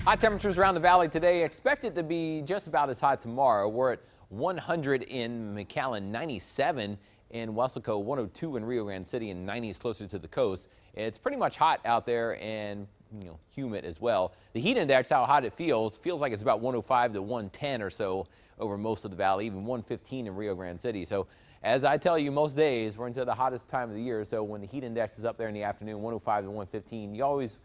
Hot temperatures around the valley today. Expected to be just about as hot tomorrow. We're at 100 in McAllen, 97 in Weslaco, 102 in Rio Grande City, and 90s closer to the coast. It's pretty much hot out there and humid as well. The heat index, how hot it feels like it's about 105 to 110 or so over most of the valley, even 115 in Rio Grande City. So as I tell you, most days we're into the hottest time of the year. So when the heat index is up there in the afternoon, 105 to 115, you always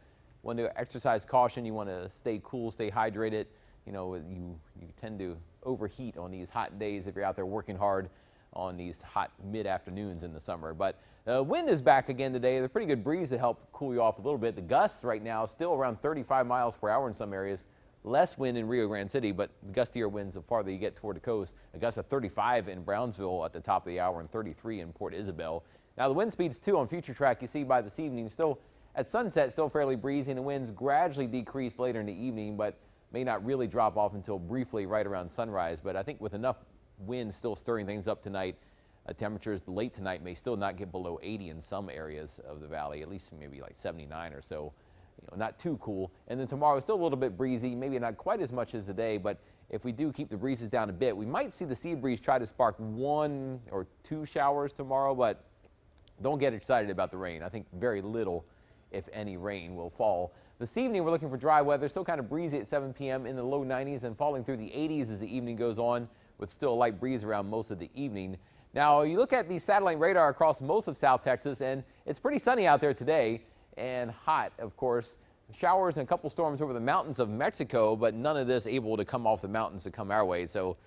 want to exercise caution. You want to stay cool, stay hydrated. You tend to overheat on these hot days if you're out there working hard on these hot mid-afternoons in the summer. But wind is back again today. There's a pretty good breeze to help cool you off a little bit. The gusts right now still around 35 miles per hour in some areas. Less wind in Rio Grande City, but gustier winds the farther you get toward the coast. A gust of 35 in Brownsville at the top of the hour and 33 in Port Isabel. Now the wind speeds too on Future Track, you see by this evening, still at sunset, still fairly breezy, and the winds gradually decrease later in the evening, but may not really drop off until briefly right around sunrise. But I think with enough wind still stirring things up tonight, temperatures late tonight may still not get below 80 in some areas of the valley, at least maybe like 79 or so. Not too cool. And then tomorrow, still a little bit breezy, maybe not quite as much as today, but if we do keep the breezes down a bit, we might see the sea breeze try to spark 1 or 2 showers tomorrow, but don't get excited about the rain. I think very little, if any, rain will fall. This evening, we're looking for dry weather, still kind of breezy at 7 p.m. in the low 90s and falling through the 80s as the evening goes on, with still a light breeze around most of the evening. Now, you look at the satellite radar across most of South Texas, and it's pretty sunny out there today and hot, of course. Showers and a couple storms over the mountains of Mexico, but none of this able to come off the mountains to come our way. So,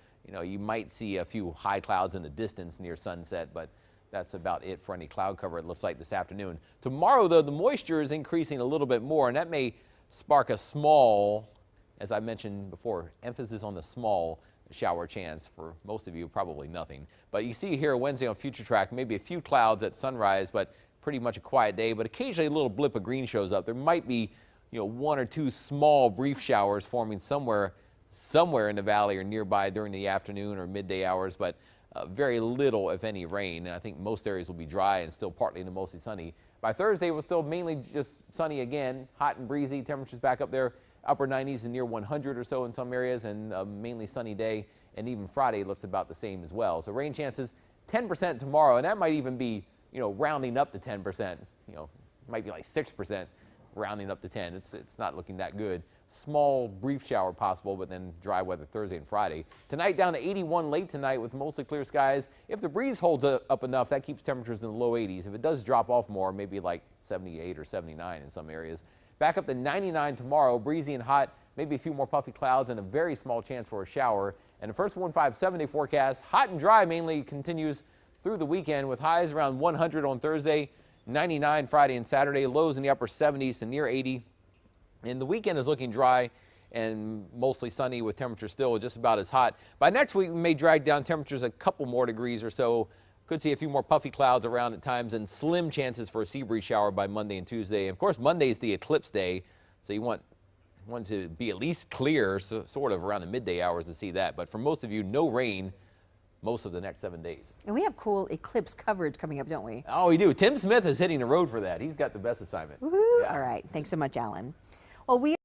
you might see a few high clouds in the distance near sunset, but that's about it for any cloud cover, it looks like, this afternoon. Tomorrow, though, the moisture is increasing a little bit more, and that may spark a small, as I mentioned before, emphasis on the small shower chance. For most of you, probably nothing. But you see here Wednesday on Future Track, maybe a few clouds at sunrise, but pretty much a quiet day. But occasionally a little blip of green shows up. There might be 1 or 2 small brief showers forming somewhere in the valley or nearby during the afternoon or midday hours, but very little, if any, rain. I think most areas will be dry and still partly to mostly sunny. By Thursday, we'll still mainly just sunny again, hot and breezy. Temperatures back up there, upper 90s and near 100 or so in some areas, and a mainly sunny day. And even Friday looks about the same as well. So rain chances 10% tomorrow, and that might even be, rounding up to 10%. Might be like 6%. Rounding up to 10. It's not looking that good. Small brief shower possible, but then dry weather Thursday and Friday. Tonight down to 81 late tonight with mostly clear skies. If the breeze holds up enough, that keeps temperatures in the low 80s. If it does drop off more, maybe like 78 or 79 in some areas. Back up to 99 tomorrow, breezy and hot, maybe a few more puffy clouds and a very small chance for a shower. And the first 7-day forecast, hot and dry mainly continues through the weekend with highs around 100 on Thursday, 99 Friday and Saturday, lows in the upper 70s to near 80. And the weekend is looking dry and mostly sunny with temperatures still just about as hot. By next week, we may drag down temperatures a couple more degrees or so. Could see a few more puffy clouds around at times and slim chances for a sea breeze shower by Monday and Tuesday. Of course, Monday is the eclipse day, so you want to be at least clear, so, sort of around the midday hours to see that. But for most of you, no rain most of the next 7 days. And we have cool eclipse coverage coming up, don't we? Oh, we do. Tim Smith is hitting the road for that. He's got the best assignment. Woohoo. Yeah. All right. Thanks so much, Alan. Well, we